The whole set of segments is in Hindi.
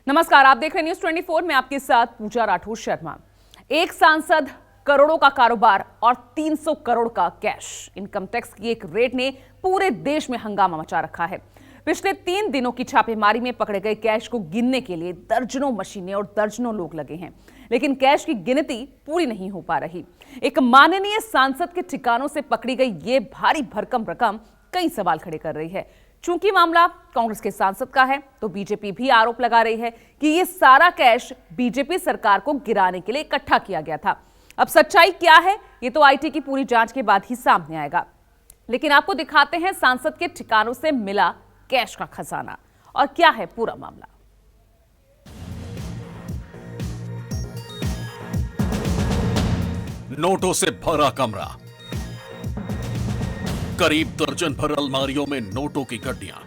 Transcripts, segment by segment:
नमस्कार, आप देख रहे हैं न्यूज 24 में आपके साथ पूजा राठौर शर्मा। एक सांसद, करोड़ों का कारोबार और 300 करोड़ का कैश। इनकम टैक्स की एक रेड ने पूरे देश में हंगामा मचा रखा है। पिछले 3 दिनों की छापेमारी में पकड़े गए कैश को गिनने के लिए दर्जनों मशीनें और दर्जनों लोग लगे हैं, लेकिन कैश की गिनती पूरी नहीं हो पा रही। एक माननीय सांसद के ठिकानों से पकड़ी गई ये भारी भरकम रकम कई सवाल खड़े कर रही है। चूंकि मामला कांग्रेस के सांसद का है, तो बीजेपी भी आरोप लगा रही है कि ये सारा कैश बीजेपी सरकार को गिराने के लिए इकट्ठा किया गया था। अब सच्चाई क्या है, ये तो आईटी की पूरी जांच के बाद ही सामने आएगा। लेकिन आपको दिखाते हैं सांसद के ठिकानों से मिला कैश का खजाना और क्या है पूरा मामला। नोटों से भरा कमरा, करीब दर्जन भर अलमारियों में नोटों की गड्डियां,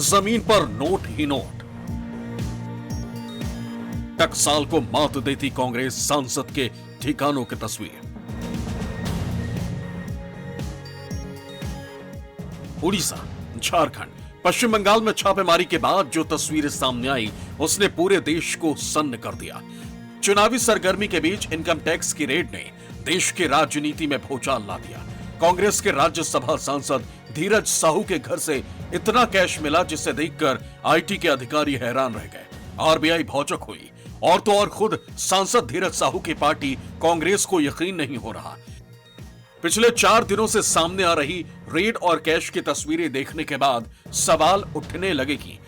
जमीन पर नोट ही नोट। टकसाल को मात देती कांग्रेस सांसद के ठिकानों की तस्वीर। उड़ीसा, झारखंड, पश्चिम बंगाल में छापेमारी के बाद जो तस्वीरें सामने आई, उसने पूरे देश को सन्न कर दिया। चुनावी सरगर्मी के बीच इनकम टैक्स की रेड ने देश की राजनीति में भूचाल ला दिया। कांग्रेस के राज्यसभा सांसद धीरज साहू के घर से इतना कैश मिला जिसे देखकर आईटी के अधिकारी हैरान रह गए। आरबीआई भौचक हुई और तो और खुद सांसद धीरज साहू की पार्टी कांग्रेस को यकीन नहीं हो रहा। पिछले 4 दिनों से सामने आ रही रेड और कैश की तस्वीरें देखने के बाद सवाल उठने लगे कि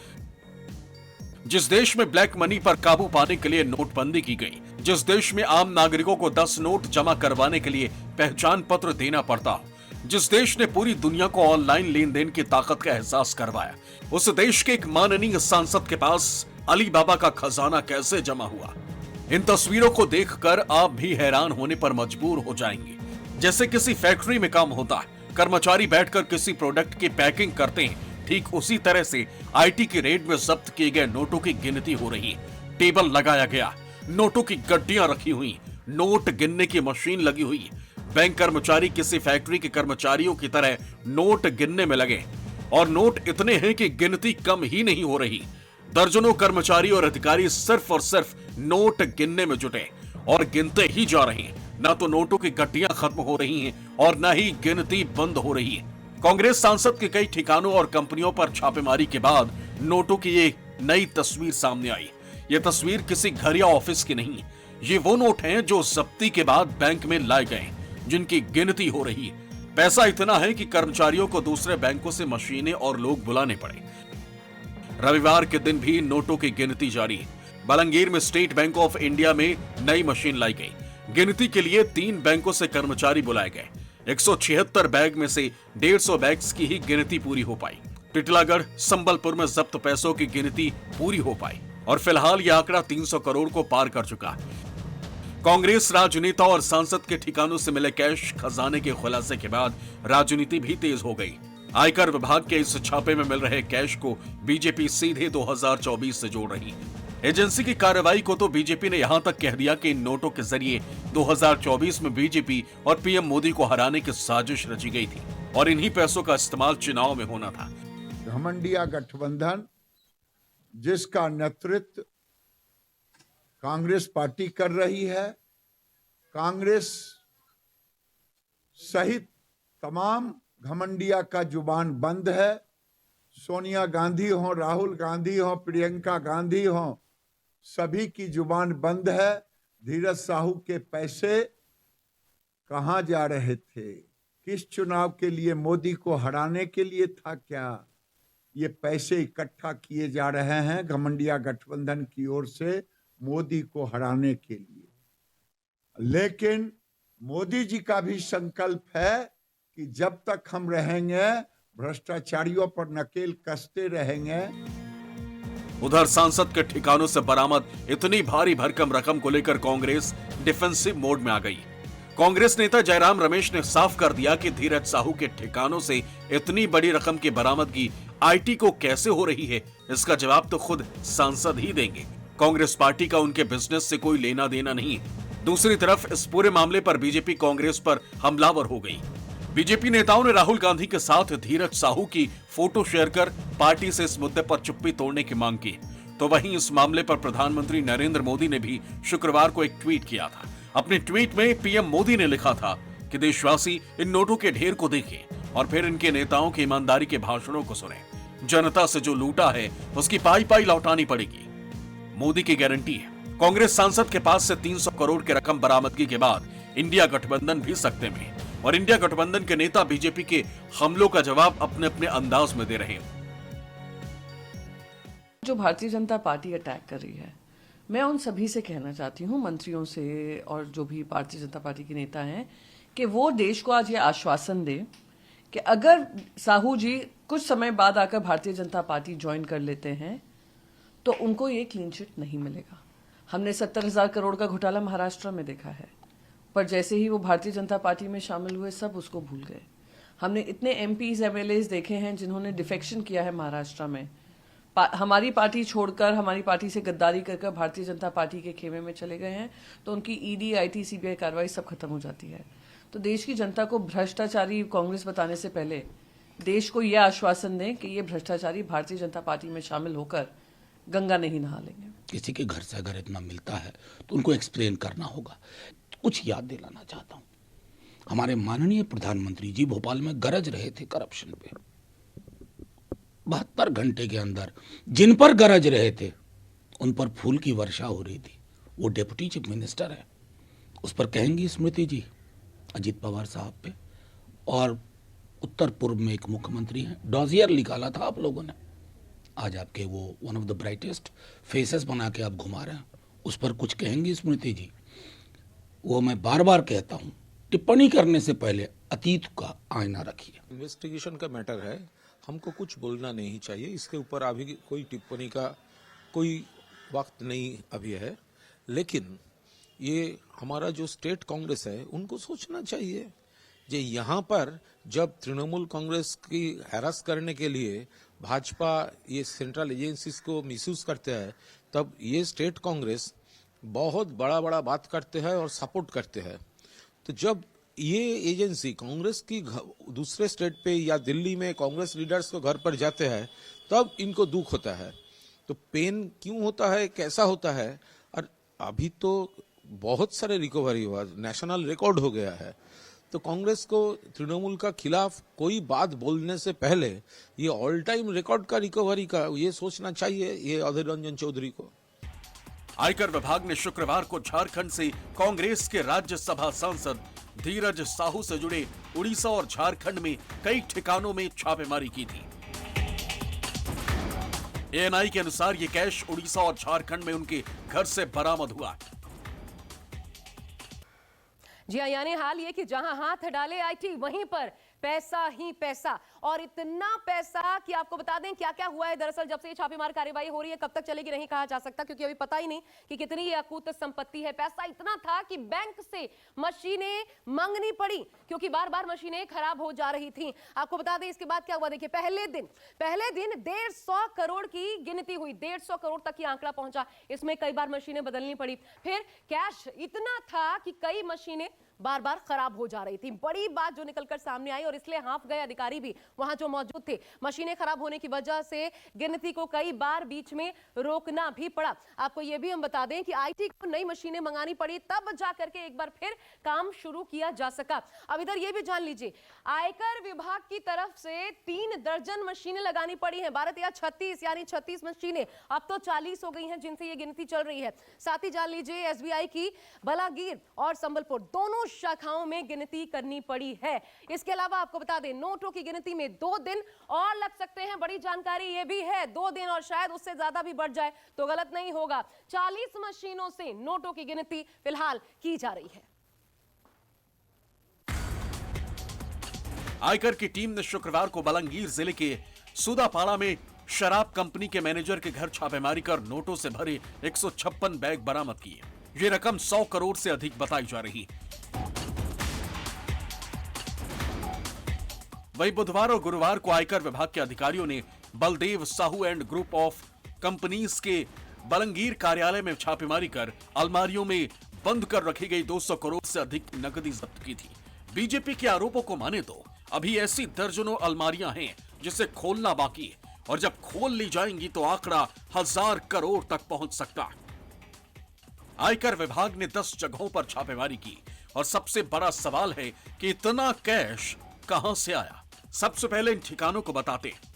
जिस देश में ब्लैक मनी पर काबू पाने के लिए नोटबंदी की गई, जिस देश में आम नागरिकों को 10 नोट जमा करवाने के लिए पहचान पत्र देना पड़ता हो, जिस देश ने पूरी दुनिया को ऑनलाइन लेन देन की ताकत का एहसास करवाया, उस देश के एक माननीय सांसद के पास अली बाबा का खजाना कैसे जमा हुआ। इन तस्वीरों को देखकर आप भी हैरान होने पर मजबूर हो जाएंगे। जैसे किसी फैक्ट्री में काम होता है, कर्मचारी बैठकर किसी प्रोडक्ट की पैकिंग करते हैं, ठीक उसी तरह से आईटी की रेड में जब्त किए गए नोटों की गिनती हो रही है। टेबल लगाया गया, नोटों की गड्डियां रखी हुई, नोट गिनने की मशीन लगी हुई। बैंक कर्मचारी किसी फैक्ट्री के कर्मचारियों की तरह नोट गिनने में लगे और नोट इतने हैं कि गिनती कम ही नहीं हो रही। दर्जनों कर्मचारी और अधिकारी सिर्फ और सिर्फ नोट गिनने में जुटे और गिनते ही जा रहे हैं। ना तो नोटों की गड्डियां खत्म हो रही हैं और न ही गिनती बंद हो रही है। कांग्रेस सांसद के कई ठिकानों और कंपनियों पर छापेमारी के बाद नोटों की एक नई तस्वीर सामने आई। ये तस्वीर किसी घर या ऑफिस की नहीं, ये वो नोट हैं जो जब्ती के बाद बैंक में लाए गए, जिनकी गिनती हो रही है। पैसा इतना है कि कर्मचारियों को दूसरे बैंकों से मशीनें और लोग बुलाने पड़े। रविवार के दिन भी नोटों की गिनती जारी है। बलंगीर में स्टेट बैंक ऑफ इंडिया में नई मशीन लाई गई। गिनती के लिए 3 बैंकों से कर्मचारी बुलाए गए। 176 बैग में से 150 बैग्स की ही गिनती पूरी हो पाई। टिटलागढ़, संबलपुर में जब्त पैसों की गिनती पूरी हो पाई और फिलहाल यह आंकड़ा 300 करोड़ को पार कर चुका है। कांग्रेस राजनेता और सांसद के ठिकानों से मिले कैश खजाने के खुलासे के बाद राजनीति भी तेज हो गई। आयकर विभाग के इस छापे में मिल रहे कैश को बीजेपी सीधे 2024 से जोड़ रही है। एजेंसी की कार्रवाई को तो बीजेपी ने यहां तक कह दिया कि इन नोटों के जरिए 2024 में बीजेपी और पीएम मोदी को हराने की साजिश रची गई थी और इन्हीं पैसों का इस्तेमाल चुनाव में होना था। घमंडिया गठबंधन, जिसका नेतृत्व कांग्रेस पार्टी कर रही है, कांग्रेस सहित तमाम घमंडिया का जुबान बंद है। सोनिया गांधी हो, राहुल गांधी हो, प्रियंका गांधी हो, सभी की जुबान बंद है। धीरज साहू के पैसे कहां जा रहे थे? किस चुनाव के लिए? मोदी को हराने के लिए था क्या? ये पैसे इकट्ठा किए जा रहे हैं घमंडिया गठबंधन की ओर से मोदी को हराने के लिए। लेकिन मोदी जी का भी संकल्प है कि जब तक हम रहेंगे भ्रष्टाचारियों पर नकेल कसते रहेंगे। उधर सांसद के ठिकानों से बरामद इतनी भारी भरकम रकम को लेकर कांग्रेस डिफेंसिव मोड में आ गई। कांग्रेस नेता जयराम रमेश ने साफ कर दिया कि धीरज साहू के ठिकानों से इतनी बड़ी रकम की बरामदगी आईटी को कैसे हो रही है, इसका जवाब तो खुद सांसद ही देंगे। कांग्रेस पार्टी का उनके बिजनेस से कोई लेना देना नहीं है। दूसरी तरफ इस पूरे मामले पर बीजेपी कांग्रेस पर हमलावर हो गई। बीजेपी नेताओं ने राहुल गांधी के साथ धीरज साहू की फोटो शेयर कर पार्टी से इस मुद्दे पर चुप्पी तोड़ने की मांग की। तो वहीं इस मामले पर प्रधानमंत्री नरेंद्र मोदी ने भी शुक्रवार को एक ट्वीट किया था। अपने ट्वीट में पीएम मोदी ने लिखा था कि देशवासी इन नोटों के ढेर को देखें और फिर इनके नेताओं की ईमानदारी के भाषणों को सुने। जनता से जो लूटा है उसकी पाई पाई लौटानी पड़ेगी। मोदी की गारंटी है। कांग्रेस सांसद के पास से 300 करोड़ की रकम बरामदगी के बाद इंडिया गठबंधन भी सकते में, और इंडिया गठबंधन के नेता बीजेपी के हमलों का जवाब अपने अपने अंदाज में दे रहे हैं। जो भारतीय जनता पार्टी अटैक कर रही है, मैं उन सभी से कहना चाहती हूँ, मंत्रियों से और जो भी भारतीय जनता पार्टी के नेता हैं, कि वो देश को आज ये आश्वासन दे कि अगर साहू जी कुछ समय बाद आकर भारतीय जनता पार्टी ज्वाइन कर लेते हैं तो उनको ये क्लीन चिट नहीं मिलेगा। हमने 70,000 करोड़ का घोटाला महाराष्ट्र में देखा है, पर जैसे ही वो भारतीय जनता पार्टी में शामिल हुए सब उसको भूल गए। हमने इतने एमपीज एमएलएज देखे हैं जिन्होंने डिफेक्शन किया है महाराष्ट्र में, हमारी पार्टी छोड़कर, हमारी पार्टी से गद्दारी कर भारतीय जनता पार्टी के खेमे में चले गए हैं, तो उनकी ईडी आईटी सीबीआई कार्रवाई सब खत्म हो जाती है। तो देश की जनता को भ्रष्टाचारी कांग्रेस बताने से पहले देश को यह आश्वासन दें कि ये भ्रष्टाचारी भारतीय जनता पार्टी में शामिल होकर गंगा नहीं नहा लेंगे। किसी के घर से अगर इतना मिलता है तो उनको एक्सप्लेन करना होगा। कुछ याद दिलाना चाहता हूं, हमारे माननीय प्रधानमंत्री जी भोपाल में गरज रहे थे करप्शन पे। 72 घंटे के अंदर जिन पर गरज रहे थे उन पर फूल की वर्षा हो रही थी। वो डिप्टी चीफ मिनिस्टर है, उस पर कहेंगी स्मृति जी अजीत पवार साहब पे, और उत्तर पूर्व में एक मुख्यमंत्री हैं, डॉजियर निकाला था आप लोगों ने, आज आपके वो one of the brightest faces बना के आप घुमा रहे हैं, उस पर कुछ कहेंगी स्मृति जी? वो मैं बार बार कहता हूं, टिप्पणी करने से पहले अतीत का आईना रखिए। इन्वेस्टिगेशन का मैटर है, हमको कुछ बोलना नहीं चाहिए इसके ऊपर। अभी कोई टिप्पणी का कोई वक्त नहीं अभी है, लेकिन ये हमारा जो स्टेट कांग्रेस है उनको सोचना चाहिए जे यहाँ पर जब तृणमूल कांग्रेस की हैरास करने के लिए भाजपा ये सेंट्रल एजेंसीज को मिसयूज करते हैं, तब ये स्टेट कांग्रेस बहुत बड़ा बड़ा बात करते हैं और सपोर्ट करते हैं। तो जब ये एजेंसी कांग्रेस की दूसरे स्टेट पे या दिल्ली में कांग्रेस लीडर्स को घर पर जाते हैं, तब इनको दुख होता है। तो पेन क्यों होता है, कैसा होता है? और अभी तो बहुत सारे रिकवरी हुआ, नेशनल रिकॉर्ड हो गया है। तो कांग्रेस को तृणमूल का खिलाफ कोई बात बोलने से पहले ये ऑल टाइम रिकॉर्ड का रिकवरी का ये सोचना चाहिए ये अधीर रंजन चौधरी को। आयकर विभाग ने शुक्रवार को झारखंड से कांग्रेस के राज्यसभा सांसद धीरज साहू से जुड़े उड़ीसा और झारखंड में कई ठिकानों में छापेमारी की थी। एएनआई के अनुसार ये कैश उड़ीसा और झारखंड में उनके घर से बरामद हुआ। जी हाँ, यानी हाल ये कि जहां हाथ डाले आईटी वहीं पर पैसा ही पैसा, और इतना पैसा कि आपको बता दें क्या क्या हुआ है। दरअसल जब से ये छापेमार कार्यवाही हो रही है, कब तक चलेगी नहीं कहा जा सकता, क्योंकि अभी पता ही नहीं कि कितनी ये अकूत संपत्ति है। पैसा इतना था कि बैंक से मशीनें मांगनी पड़ी, क्योंकि बार बार मशीनें खराब हो जा रही थी। आपको बता दें इसके बाद क्या हुआ, देखिए पहले दिन 150 करोड़ की गिनती हुई, 150 करोड़ तक ये आंकड़ा पहुंचा। इसमें कई बार मशीनें बदलनी पड़ी। फिर कैश इतना था कि कई मशीनें बार बार खराब हो जा रही थी। बड़ी बात जो निकलकर सामने आई, और इसलिए हाफ गए अधिकारी भी वहां जो मौजूद थे। मशीनें खराब होने की वजह से गिनती को कई बार बीच में रोकना भी पड़ा। आपको यह भी हम बता दें कि आईटी को नई मशीनें मंगानी पड़ी, तब जाकर के एक बार फिर काम शुरू किया जा सका। अब इधर यह भी जान लीजिए, आयकर विभाग की तरफ से 3 दर्जन मशीनें लगानी पड़ी हैं। 12 या 36, यानी 36 मशीनें, अब तो 40 हो गई हैं जिनसे ये गिनती चल रही है। साथ ही जान लीजिए एसबीआई की बलागीर और संबलपुर दोनों शाखाओं में गिनती करनी पड़ी है। इसके अलावा आपको बता दें नोटों की गिनती में 2 दिन और लग सकते हैं। बड़ी जानकारी यह भी है, 2 दिन और शायद उससे ज्यादा भी बढ़ जाए तो गलत नहीं होगा। 40 मशीनों से नोटों की गिनती फिलहाल की जा रही है। आयकर की टीम ने शुक्रवार को बलंगीर जिले के सुदापाड़ा में शराब कंपनी के मैनेजर के घर छापेमारी कर नोटों से भरे 156 बैग बरामद किए। ये रकम 100 करोड़ से अधिक बताई जा रही। वहीं बुधवार और गुरुवार को आयकर विभाग के अधिकारियों ने Baldev Sahu and group of companies के बलंगीर कार्यालय में छापेमारी कर अलमारियों में बंद कर रखी गई 200 करोड़ से अधिक नकदी जब्त की थी। बीजेपी के आरोपों को माने तो अभी ऐसी दर्जनों अलमारियां हैं जिसे खोलना बाकी है, और जब खोल ली जाएंगी तो आंकड़ा 1000 करोड़ तक पहुंच सकता है। आयकर विभाग ने 10 जगहों पर छापेमारी की और सबसे बड़ा सवाल है कि इतना कैश कहां से आया। सबसे पहले इन ठिकानों को बताते हैं।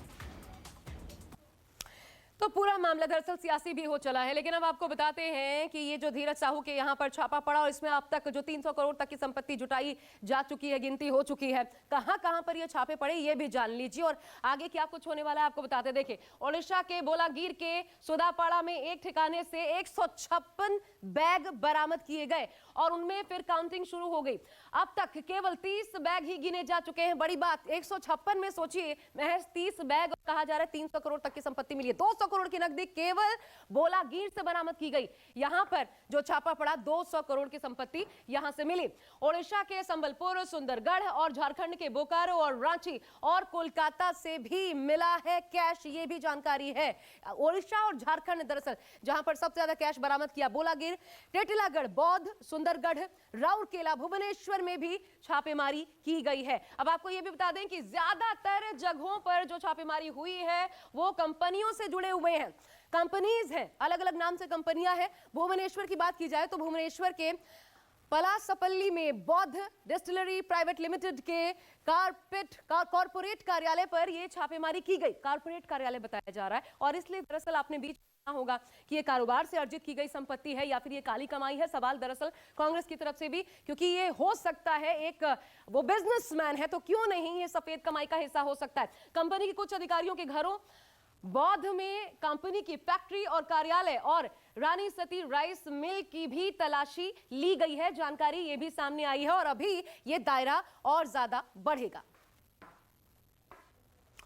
तो पूरा मामला दरअसल सियासी भी हो चला है, लेकिन अब आपको बताते हैं कि ये जो धीरज साहू के यहाँ पर छापा पड़ा और इसमें अब तक जो 300 करोड़ तक की संपत्ति जुटाई जा चुकी है, गिनती हो चुकी है, कहां कहां पर ये छापे पड़े ये भी जान लीजिए और आगे क्या कुछ होने वाला है आपको बताते। देखिए, ओडिशा के बोलागीर के सुदापाड़ा में एक ठिकाने से 156 बैग बरामद किए गए और उनमें फिर काउंटिंग शुरू हो गई। अब तक केवल 30 बैग ही गिने जा चुके हैं। बड़ी बात, 156 में सोचिए महज 30 बैग, कहा जा रहा है 300 करोड़ तक की संपत्ति मिली है। 200 करोड़ की नकदी केवल बोलागीर से बरामद की गई। यहां पर जो छापा पड़ा 200 करोड़ की संपत्ति यहां से मिली। ओडिशा के संबलपुर, सुंदरगढ़ और झारखंड के बोकारो और रांची और कोलकाता से भी मिला है कैश, ये भी जानकारी है। ओडिशा और झारखंड दरअसल जहां पर सबसे ज्यादा कैश बरामद किया, बोलागीर, टेटिलागढ़, बौद्ध, सुंदरगढ़, राउरकेला, भुवनेश्वर में भी छापेमारी की गई है। अब आपको यह भी बता दें कि ज्यादातर जगहों पर जो छापेमारी हुई है वो कंपनियों से जुड़े हुए हैं, कंपनीज हैं, अलग अलग नाम से कंपनियां हैं। भुवनेश्वर की बात की जाए तो भुवनेश्वर के पलासपल्ली में बौद्ध डिस्टिलरी प्राइवेट लिमिटेड के कॉर्पोरेट कार्यालय पर यह छापेमारी की गई। कॉर्पोरेट कार्यालय बताया जा रहा है और इसलिए दरअसल आपने बीच होगा कि ये कारोबार से अर्जित की गई संपत्ति है या फिर ये काली कमाई है। सवाल दरअसल कांग्रेस की तरफ से भी, क्योंकि ये हो सकता है एक वो बिजनेसमैन है तो क्यों नहीं ये सफेद कमाई का हिस्सा हो सकता है। कंपनी के कुछ अधिकारियों के घरों, बौद्ध में कंपनी की फैक्ट्री और कार्यालय और रानी सती राइस मिल की भी तलाशी ली गई है। जानकारी ये भी सामने आई है और अभी ये दायरा और ज्यादा बढ़ेगा।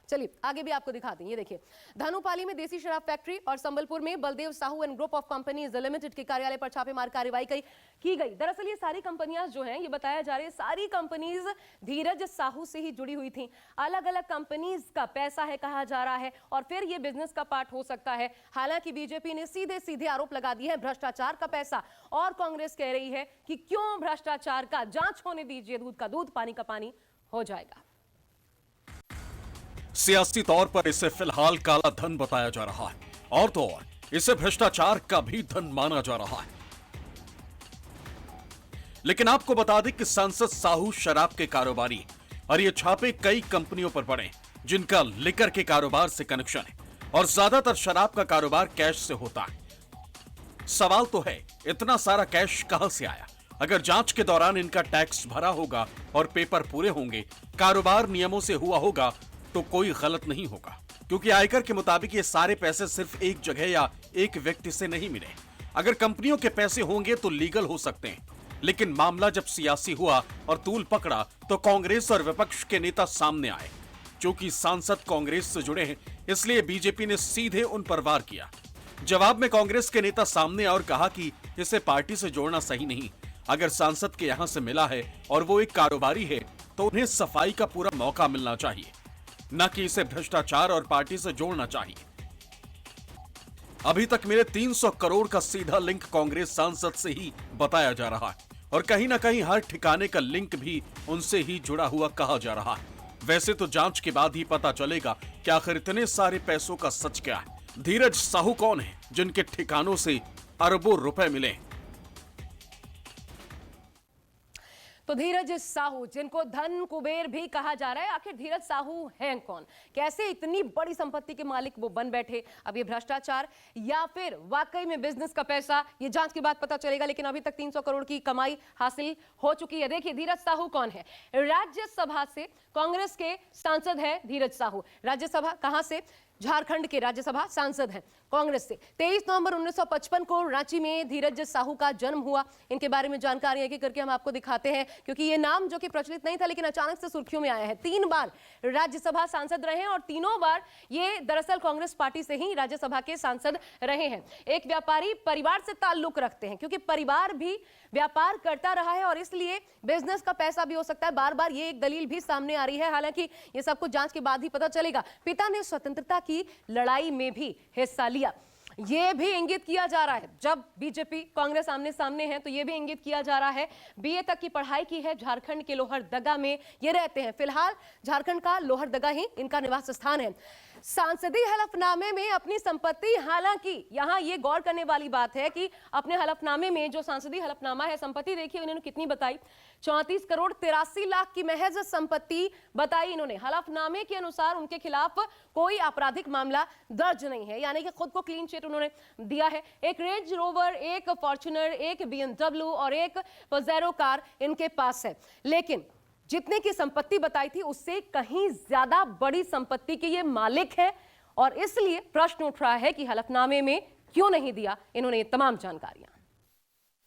चलिए आगे भी आपको दिखा दें। ये देखिए, धनुपाली में देसी शराब फैक्ट्री और संबलपुर में Baldev Sahu and group of companies limited के कार्यालय पर छापेमार कार्रवाई की गई। दरअसल ये सारी कंपनियां जो हैं, ये बताया जा रहा है सारी कंपनीज धीरज साहू से ही जुड़ी हुई थी। अलग अलग कंपनीज का पैसा है कहा जा रहा है और फिर ये बिजनेस का पार्ट हो सकता है। हालांकि बीजेपी ने सीधे सीधे आरोप लगा दिए हैं भ्रष्टाचार का पैसा, और कांग्रेस कह रही है कि क्यों भ्रष्टाचार का, जांच होने दीजिए, दूध का दूध पानी का पानी हो जाएगा। सियासी तौर पर इसे फिलहाल काला धन बताया जा रहा है और तो और इसे भ्रष्टाचार का भी धन माना जा रहा है। लेकिन आपको बता दें कि सांसद साहू शराब के कारोबारी और ये छापे कई कंपनियों पर पड़े जिनका लिकर के कारोबार से कनेक्शन है और ज्यादातर शराब का कारोबार कैश से होता है। सवाल तो है, इतना सारा कैश कहां से आया? अगर जांच के दौरान इनका टैक्स भरा होगा और पेपर पूरे होंगे, कारोबार नियमों से हुआ होगा तो कोई गलत नहीं होगा, क्योंकि आयकर के मुताबिक ये सारे पैसे सिर्फ एक जगह या एक व्यक्ति से नहीं मिले। अगर कंपनियों के पैसे होंगे तो लीगल हो सकते हैं, लेकिन मामला जब सियासी हुआ और तूल पकड़ा तो कांग्रेस और विपक्ष के नेता सामने आए। चूंकि सांसद कांग्रेस से जुड़े हैं, इसलिए बीजेपी ने सीधे उन पर वार किया। जवाब में कांग्रेस के नेता सामने और कहा कि इसे पार्टी से जोड़ना सही नहीं। अगर सांसद के यहां से मिला है और वो एक कारोबारी है तो उन्हें सफाई का पूरा मौका मिलना चाहिए, न कि इसे भ्रष्टाचार और पार्टी से जोड़ना चाहिए। अभी तक मिले 300 करोड़ का सीधा लिंक कांग्रेस सांसद से ही बताया जा रहा है और कहीं ना कहीं हर ठिकाने का लिंक भी उनसे ही जुड़ा हुआ कहा जा रहा है। वैसे तो जांच के बाद ही पता चलेगा कि आखिर इतने सारे पैसों का सच क्या है। धीरज साहू कौन है जिनके ठिकानों से अरबों रुपए मिले? तो धीरज साहू, जिनको धन कुबेर भी कहा जा रहा है, आखिर धीरज साहू हैं कौन? कैसे इतनी बड़ी संपत्ति के मालिक वो बन बैठे? अब ये भ्रष्टाचार या फिर वाकई में बिजनेस का पैसा, ये जांच के बाद पता चलेगा। लेकिन अभी तक 300 करोड़ की कमाई हासिल हो चुकी है। देखिए धीरज साहू कौन है। राज्यसभा से कांग्रेस के सांसद है धीरज साहू। राज्यसभा कहां से? झारखंड के राज्यसभा सांसद हैं कांग्रेस से। 23 नवंबर 1955 को रांची में धीरज साहू का जन्म हुआ। इनके बारे में जानकारी एक एक करके हम आपको दिखाते हैं, क्योंकि ये नाम जो कि प्रचलित नहीं था लेकिन अचानक से सुर्खियों में आया है। 3 बार राज्यसभा सांसद रहे हैं और तीनों बार ये दरअसल कांग्रेस पार्टी से ही राज्यसभा के सांसद रहे हैं। एक व्यापारी परिवार से ताल्लुक रखते हैं, क्योंकि परिवार भी व्यापार करता रहा है और इसलिए बिजनेस का पैसा भी हो सकता है। बार बार ये एक दलील भी सामने आ रही है, हालांकि ये सब कुछ जांच के बाद ही पता चलेगा। पिता ने स्वतंत्रता की लड़ाई में भी हिस्सा लिया। ये भी इंगित किया जा रहा है, जब बीजेपी कांग्रेस आमने सामने है तो ये भी इंगित किया जा रहा है, बीए तक की पढ़ाई की है, झारखंड के लोहरदगा में ये रहते हैं। फिलहाल झारखंड का लोहरदगा ही इनका निवास स्थान है। सांसदीय हलफनामे में अपनी संपत्ति, हालांकि यहां ये गौर करने वाली बात है कि अपने हलफनामे में जो सांसदीय हलफनामा है, संपत्ति देखिए उन्होंने कितनी बताई, 34 करोड़ 83 लाख की महज संपत्ति बताई इन्होंने। हलफनामे के अनुसार उनके खिलाफ कोई आपराधिक मामला दर्ज नहीं है, यानी कि खुद को क्लीन चिट उन्होंने दिया है। एक रेंज रोवर, एक फॉर्च्यूनर, एक BMW और एक पजेरो कार इनके पास है, लेकिन जितने की संपत्ति बताई थी उससे कहीं ज्यादा बड़ी संपत्ति के ये मालिक है, और इसलिए प्रश्न उठ रहा है कि हलफनामे में क्यों नहीं दिया इन्होंने ये तमाम जानकारियां।